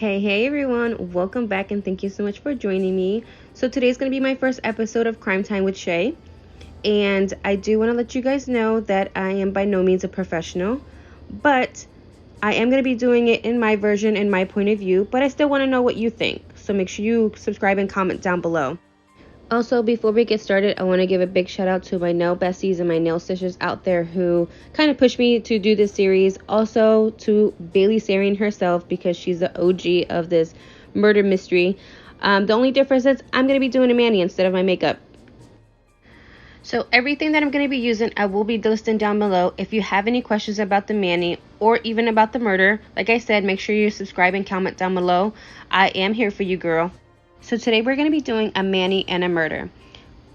Hey everyone, welcome back and thank you so much for joining me. So today's going to be my first episode of Crime Time with Shay, and I do want to let you guys know that I am by no means a professional, but I am going to be doing it in my version and my point of view, but I still want to know what you think. So make sure you subscribe and comment down below. Also, before we get started, I want to give a big shout out to my nail besties and my nail stitchers out there who kind of pushed me to do this series. Also to Bailey Sarian herself, because she's the OG of this murder mystery. The only difference is I'm going to be doing a mani instead of my makeup. So everything that I'm going to be using, I will be listing down below. If you have any questions about the mani or even about the murder, like I said, make sure you subscribe and comment down below. I am here for you, girl. So today we're going to be doing a mani and a murder.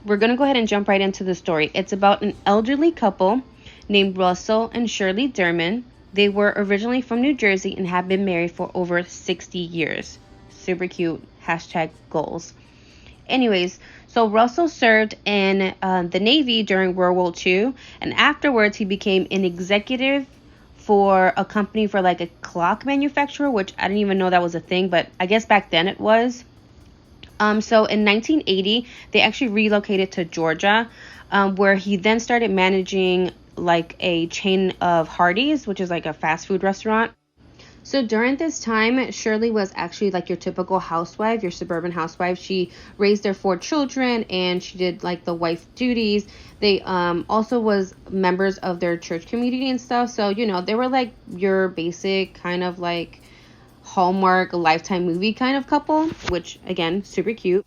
We're going to go ahead and jump right into the story. It's about an elderly couple named Russel and Shirley Durman. They were originally from New Jersey and have been married for over 60 years. Super cute. Hashtag goals. Anyways, so Russel served in the Navy during World War II, and afterwards he became an executive for a company for like a clock manufacturer, which I didn't even know that was a thing, but I guess back then it was. So in 1980, they actually relocated to Georgia, where he then started managing like a chain of Hardee's, which is like a fast food restaurant. So during this time, Shirley was actually like your typical housewife, your suburban housewife. She raised their 4 children and she did like the wife duties. They also was members of their church community and stuff. So, you know, they were like your basic kind of like Hallmark Lifetime movie kind of couple, which again, super cute.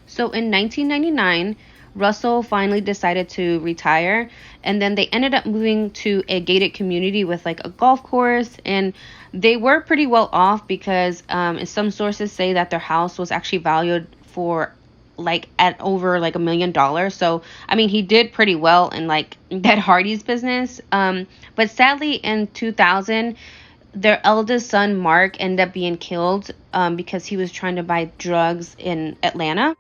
So in 1999, Russel finally decided to retire, and then they ended up moving to a gated community with like a golf course, and they were pretty well off because some sources say that their house was actually valued for like at over like $1 million. So I mean, he did pretty well in like that Hardee's business. But sadly in 2000, their eldest son Mark ended up being killed because he was trying to buy drugs in Atlanta.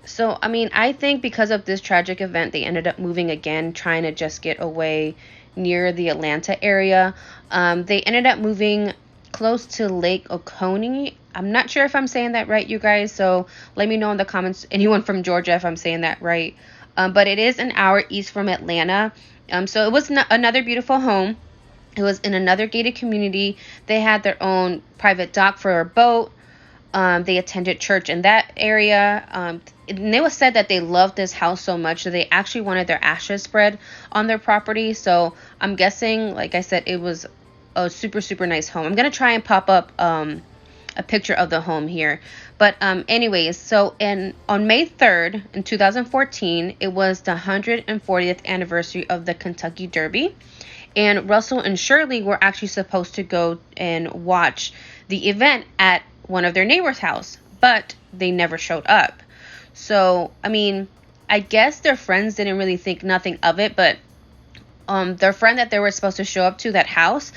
So I mean, I think because of this tragic event, they ended up moving again, trying to just get away near the Atlanta area. They ended up moving close to Lake Oconee. I'm not sure if I'm saying that right, you guys, so let me know in the comments, anyone from Georgia, if I'm saying that right. But it is an hour east from Atlanta. So it was another beautiful home. It was in another gated community. They had their own private dock for a boat. They attended church in that area. And it was said that they loved this house so much that they actually wanted their ashes spread on their property. So I'm guessing, like I said, it was a super, super nice home. I'm going to try and pop up a picture of the home here. But anyways, so on May 3rd in 2014, it was the 140th anniversary of the Kentucky Derby. And Russel and Shirley were actually supposed to go and watch the event at one of their neighbor's house, but they never showed up. So, I mean, I guess their friends didn't really think nothing of it, but their friend that they were supposed to show up to that house,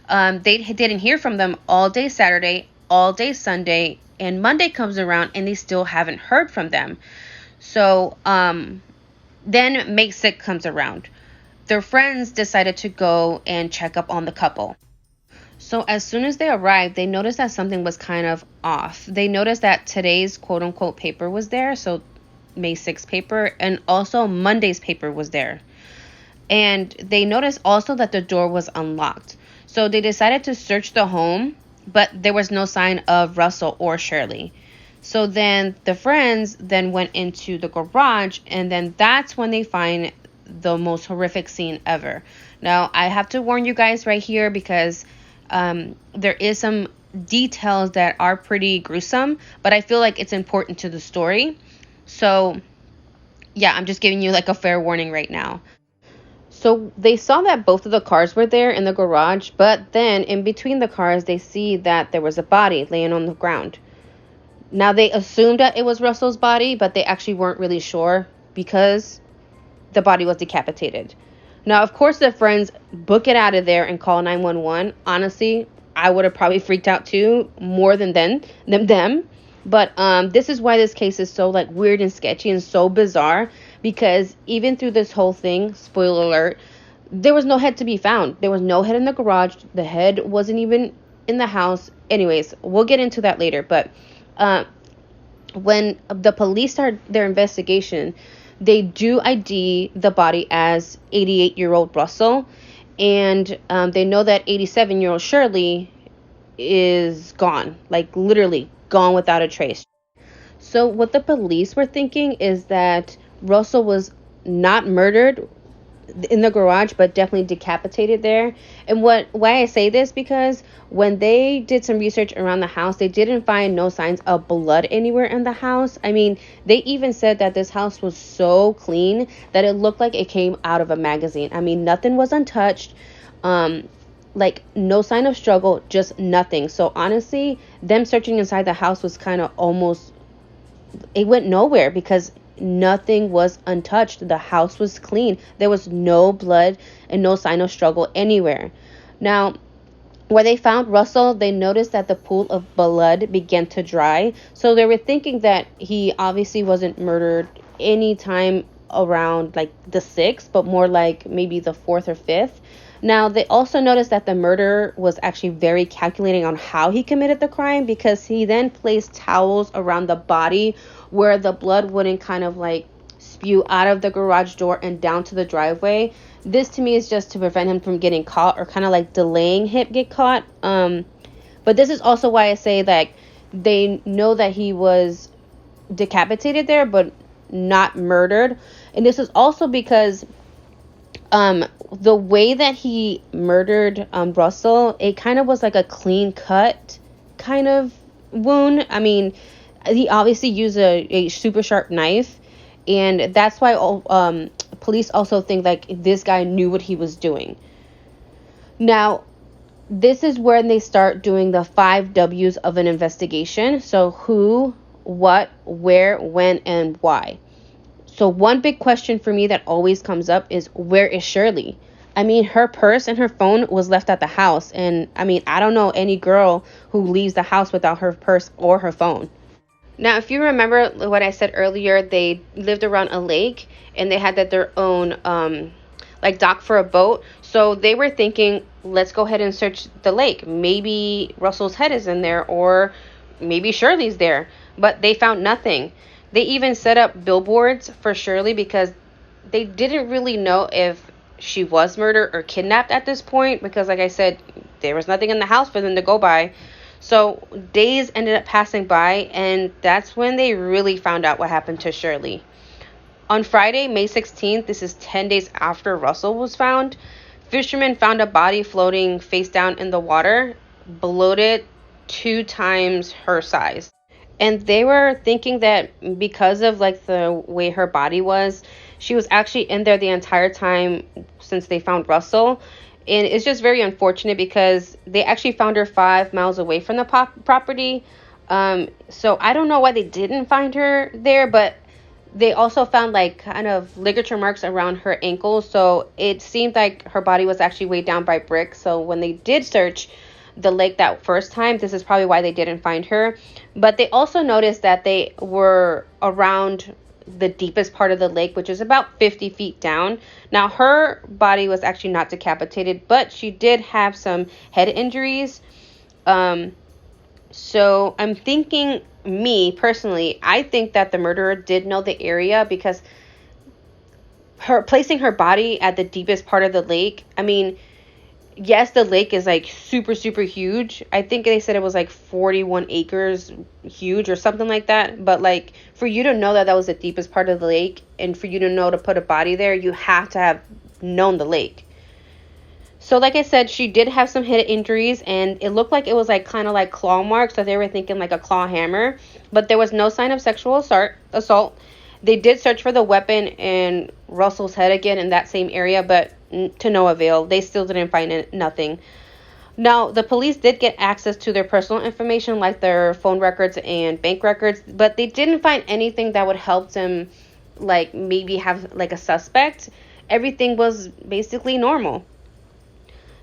they didn't hear from them all day Saturday, all day Sunday, and Monday comes around and they still haven't heard from them. So, then May 6th comes around. Their friends decided to go and check up on the couple. So as soon as they arrived, they noticed that something was kind of off. They noticed that today's quote-unquote paper was there, so May 6th paper, and also Monday's paper was there. And they noticed also that the door was unlocked. So they decided to search the home, but there was no sign of Russel or Shirley. So then the friends then went into the garage, and then that's when they find the most horrific scene ever. Now, I have to warn you guys right here because there is some details that are pretty gruesome, but I feel like it's important to the story. So, yeah, I'm just giving you like a fair warning right now. So they saw that both of the cars were there in the garage, but then in between the cars, they see that there was a body laying on the ground. Now, they assumed that it was Russel's body, but they actually weren't really sure because the body was decapitated. Now, of course, the friends book it out of there and call 911. Honestly, I would have probably freaked out too, more than them. But this is why this case is so like weird and sketchy and so bizarre, because even through this whole thing, spoiler alert, there was no head to be found. There was no head in the garage. The head wasn't even in the house. Anyways, we'll get into that later. But when the police start their investigation, they do ID the body as 88-year-old Russel, and they know that 87-year-old Shirley is gone, like literally gone without a trace. So what the police were thinking is that Russel was not murdered in the garage, but definitely decapitated there. And why I say this, because when they did some research around the house, they didn't find no signs of blood anywhere in the house. I mean, they even said that this house was so clean that it looked like it came out of a magazine. I mean, nothing was untouched. Like no sign of struggle, just nothing. So honestly, them searching inside the house was kind of almost, it went nowhere because nothing was untouched. The house was clean. There was no blood and no sign of struggle anywhere. Now, where they found Russel, they noticed that the pool of blood began to dry. So they were thinking that he obviously wasn't murdered anytime around like the 6th, but more like maybe the 4th or 5th. Now, they also noticed that the murderer was actually very calculating on how he committed the crime, because he then placed towels around the body where the blood wouldn't kind of like spew out of the garage door and down to the driveway. This to me is just to prevent him from getting caught, or kind of like delaying him get caught. But this is also why I say that they know that he was decapitated there, but not murdered. And this is also because the way that he murdered Russel, it kind of was like a clean cut kind of wound. I mean, he obviously used a super sharp knife, and that's why police also think like this guy knew what he was doing. Now, this is when they start doing the 5 W's of an investigation. So who, what, where, when, and why. So one big question for me that always comes up is, where is Shirley? I mean, her purse and her phone was left at the house. And I mean, I don't know any girl who leaves the house without her purse or her phone. Now, if you remember what I said earlier, they lived around a lake and they had their own like dock for a boat. So they were thinking, let's go ahead and search the lake. Maybe Russell's head is in there, or maybe Shirley's there. But they found nothing. They even set up billboards for Shirley because they didn't really know if she was murdered or kidnapped at this point, because like I said, there was nothing in the house for them to go by. So days ended up passing by, and that's when they really found out what happened to Shirley. On Friday, May 16th, this is 10 days after Russel was found, fishermen found a body floating face down in the water, bloated 2 times her size. And they were thinking that because of like the way her body was, she was actually in there the entire time since they found Russel. And it's just very unfortunate because they actually found her 5 miles away from the property. So I don't know why they didn't find her there, but they also found like kind of ligature marks around her ankles. So it seemed like her body was actually weighed down by bricks. So when they did search the lake that first time, this is probably why they didn't find her. But they also noticed that they were around the deepest part of the lake, which is about 50 feet down. Now, her body was actually not decapitated, but she did have some head injuries. So I'm thinking, me personally, I think that the murderer did know the area, because her placing her body at the deepest part of the lake, I mean, yes, the lake is like super, super huge. I think they said it was like 41 acres huge or something like that. But like, for you to know that that was the deepest part of the lake, and for you to know to put a body there, you have to have known the lake. So like I said, she did have some head injuries, and it looked like it was like kind of like claw marks. So they were thinking like a claw hammer, but there was no sign of sexual assault. They did search for the weapon in Russell's head again in that same area, but to no avail. They still didn't find nothing. Now, the police did get access to their personal information, like their phone records and bank records, but they didn't find anything that would help them, like maybe have like a suspect. Everything was basically normal.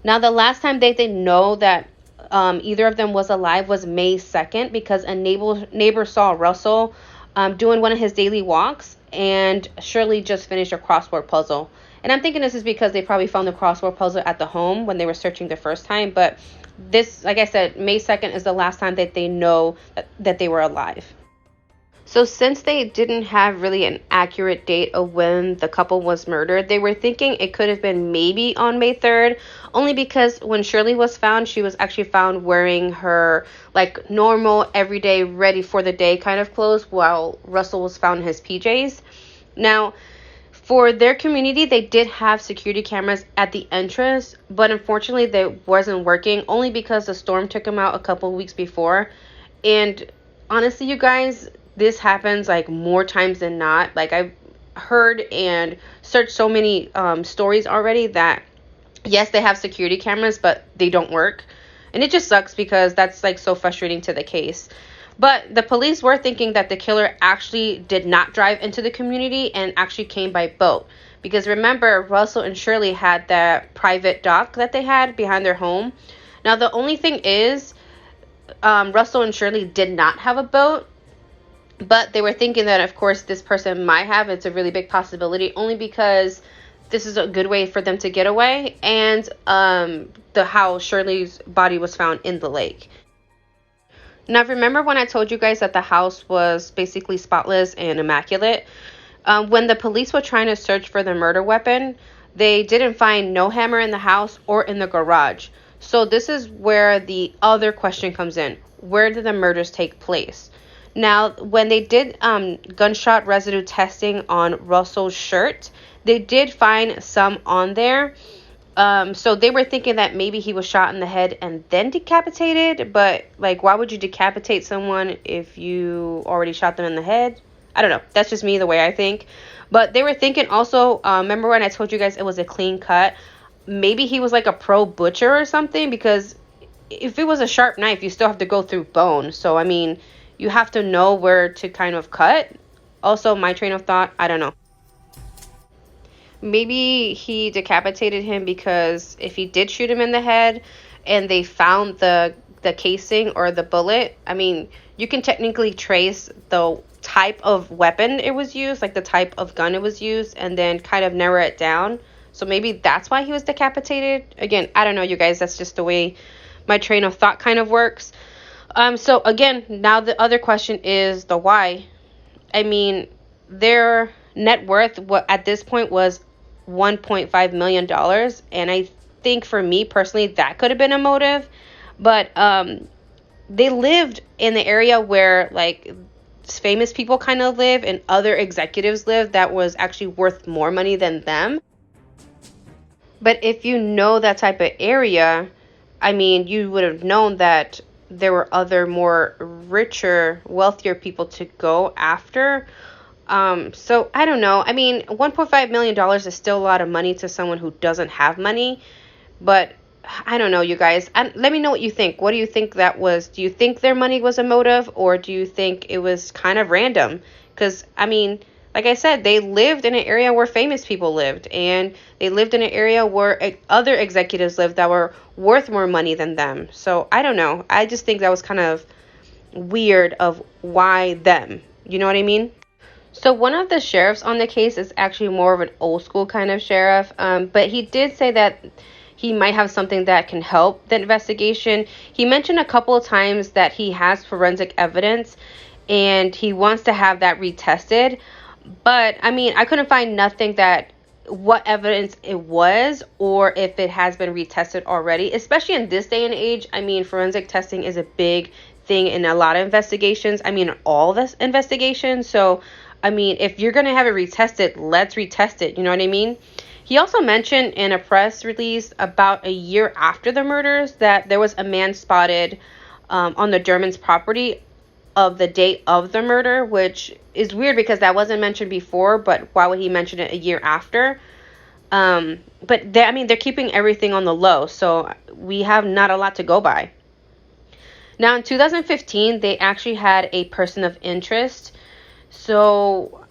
Now, the last time they know that either of them was alive was May 2nd, because a neighbor saw Russell doing one of his daily walks, and Shirley just finished a crossword puzzle. And I'm thinking this is because they probably found the crossword puzzle at the home when they were searching the first time. But this, like I said, May 2nd is the last time that they know that they were alive. So since they didn't have really an accurate date of when the couple was murdered, they were thinking it could have been maybe on May 3rd, only because when Shirley was found, she was actually found wearing her like normal, everyday, ready for the day kind of clothes, while Russel was found in his PJs. Now, for their community, they did have security cameras at the entrance, but unfortunately they wasn't working, only because the storm took them out a couple weeks before. And honestly, you guys, this happens like more times than not. Like, I've heard and searched so many stories already that yes, they have security cameras, but they don't work. And it just sucks because that's like so frustrating to the case. But the police were thinking that the killer actually did not drive into the community and actually came by boat. Because remember, Russell and Shirley had that private dock that they had behind their home. Now, the only thing is, Russell and Shirley did not have a boat. But they were thinking that, of course, this person might have. It's a really big possibility, only because this is a good way for them to get away. And how Shirley's body was found in the lake. Now, remember when I told you guys that the house was basically spotless and immaculate? When the police were trying to search for the murder weapon, they didn't find no hammer in the house or in the garage. So this is where the other question comes in. Where did the murders take place? Now, when they did gunshot residue testing on Russell's shirt, they did find some on there. So they were thinking that maybe he was shot in the head and then decapitated. But, like, why would you decapitate someone if you already shot them in the head? I don't know. That's just me, the way I think. But they were thinking also, remember when I told you guys it was a clean cut? Maybe he was like a pro butcher or something, because if it was a sharp knife, you still have to go through bone. So, I mean, you have to know where to kind of cut. Also, my train of thought, I don't know. Maybe he decapitated him because if he did shoot him in the head and they found the casing or the bullet, I mean, you can technically trace the type of weapon it was used, like the type of gun it was used, and then kind of narrow it down. So maybe that's why he was decapitated. Again, I don't know, you guys. That's just the way my train of thought kind of works. So again, now the other question is the why. I mean, their net worth at this point was $1.5 million. And I think for me personally, that could have been a motive. But they lived in the area where like famous people kind of live and other executives live that was actually worth more money than them. But if you know that type of area, I mean, you would have known that there were other more richer, wealthier people to go after. So I don't know. I mean, $1.5 million is still a lot of money to someone who doesn't have money. But I don't know, you guys. Let me know what you think. What do you think that was? Do you think their money was a motive, or do you think it was kind of random? Because, I mean, like I said, they lived in an area where famous people lived, and they lived in an area where other executives lived that were worth more money than them. So I don't know. I just think that was kind of weird of why them. You know what I mean? So one of the sheriffs on the case is actually more of an old school kind of sheriff, but he did say that he might have something that can help the investigation. He mentioned a couple of times that he has forensic evidence and he wants to have that retested. But, I mean, I couldn't find nothing that what evidence it was or if it has been retested already, especially in this day and age. I mean, forensic testing is a big thing in a lot of investigations. I mean, all this investigations. So, I mean, if you're going to have it retested, let's retest it. You know what I mean? He also mentioned in a press release about a year after the murders that there was a man spotted on the Durman's property of the date of the murder, which is weird because that wasn't mentioned before, but why would he mention it a year after? But they're keeping everything on the low, so we have not a lot to go by. Now, in 2015, they actually had a person of interest. So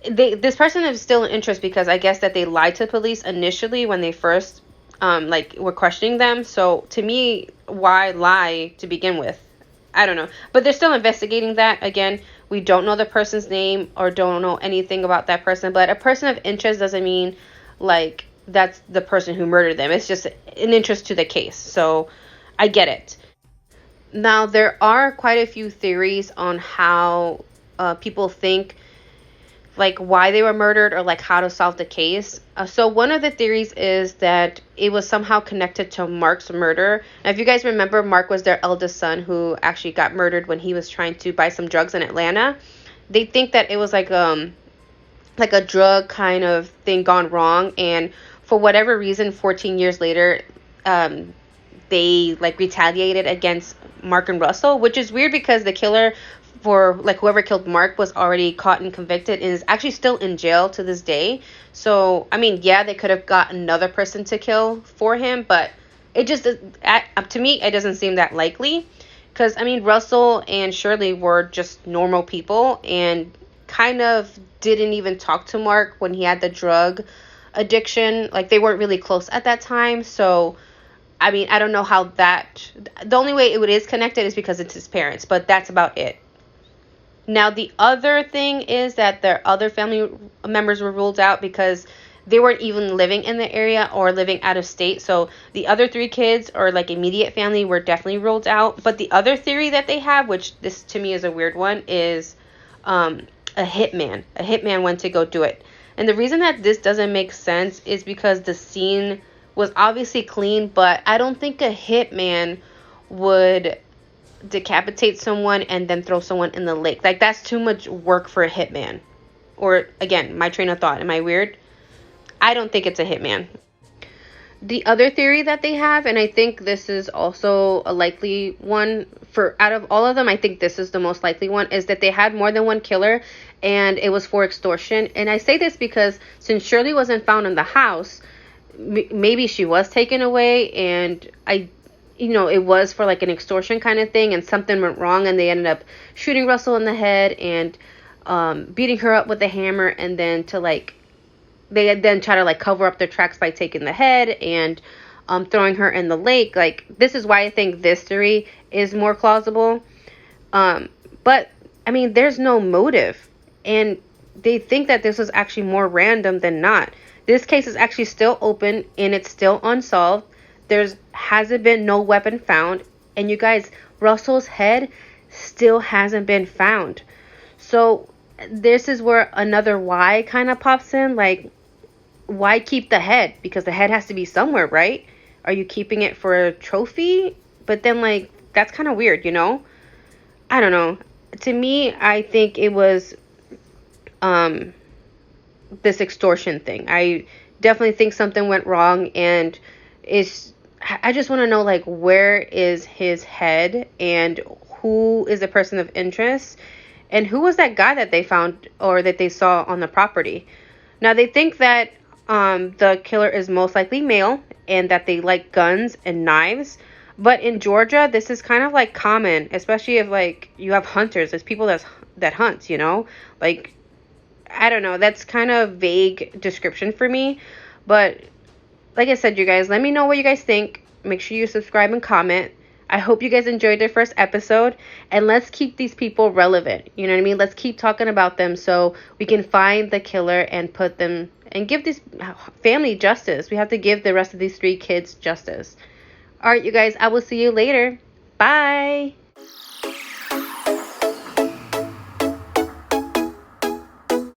this person is still in interest because I guess that they lied to police initially when they first were questioning them. So to me, why lie to begin with? I don't know. But they're still investigating that. Again, we don't know the person's name or don't know anything about that person. But a person of interest doesn't mean like that's the person who murdered them. It's just an interest to the case. So I get it. Now, there are quite a few theories on how people think, like, why they were murdered or like how to solve the case. So one of the theories is that it was somehow connected to Mark's murder. Now, if you guys remember, Mark was their eldest son who actually got murdered when he was trying to buy some drugs in Atlanta. They think that it was like a drug kind of thing gone wrong, and for whatever reason 14 years later they like retaliated against Mark and Russell, which is weird because the killer for like whoever killed Mark was already caught and convicted and is actually still in jail to this day. So I mean, yeah, they could have got another person to kill for him, but it just to me it doesn't seem that likely, because I mean Russell and Shirley were just normal people and kind of didn't even talk to Mark when he had the drug addiction. Like, they weren't really close at that time. So I mean, I don't know how that, the only way it is connected is because it's his parents, but that's about it. Now, the other thing is that their other family members were ruled out because they weren't even living in the area or living out of state. So the other three kids or like immediate family were definitely ruled out. But the other theory that they have, which this to me is a weird one, is a hitman. A hitman went to go do it. And the reason that this doesn't make sense is because the scene was obviously clean, but I don't think a hitman would decapitate someone and then throw someone in the lake. Like, that's too much work for a hitman. Or, again, my train of thought. Am I weird? I don't think it's a hitman. The other theory that they have, and I think this is also a likely one, for out of all of them, I think this is the most likely one, is that they had more than one killer and it was for extortion. And I say this because since Shirley wasn't found in the house, maybe she was taken away and it was for like an extortion kind of thing, and something went wrong and they ended up shooting Russell in the head and beating her up with a hammer, and then they had then try to like cover up their tracks by taking the head and throwing her in the lake. Like, this is why I think this theory is more plausible. But I mean, there's no motive, and they think that this was actually more random than not. This case is actually still open and it's still unsolved. Hasn't been no weapon found, and you guys, Russell's head still hasn't been found. So this is where another why kind of pops in. Like, why keep the head? Because the head has to be somewhere, right? Are you keeping it for a trophy? But then, like, that's kind of weird, I don't know. To me, I think it was this extortion thing. I definitely think something went wrong, and I just want to know, like, where is his head and who is the person of interest and who was that guy that they found or that they saw on the property. Now, they think that the killer is most likely male and that they like guns and knives. But in Georgia, this is kind of like common, especially if like you have hunters. There's people that hunt, like, I don't know. That's kind of vague description for me. But like I said, you guys, let me know what you guys think. Make sure you subscribe and comment. I hope you guys enjoyed their first episode. And let's keep these people relevant. You know what I mean? Let's keep talking about them so we can find the killer and put them and give this family justice. We have to give the rest of these three kids justice. All right, you guys, I will see you later. Bye.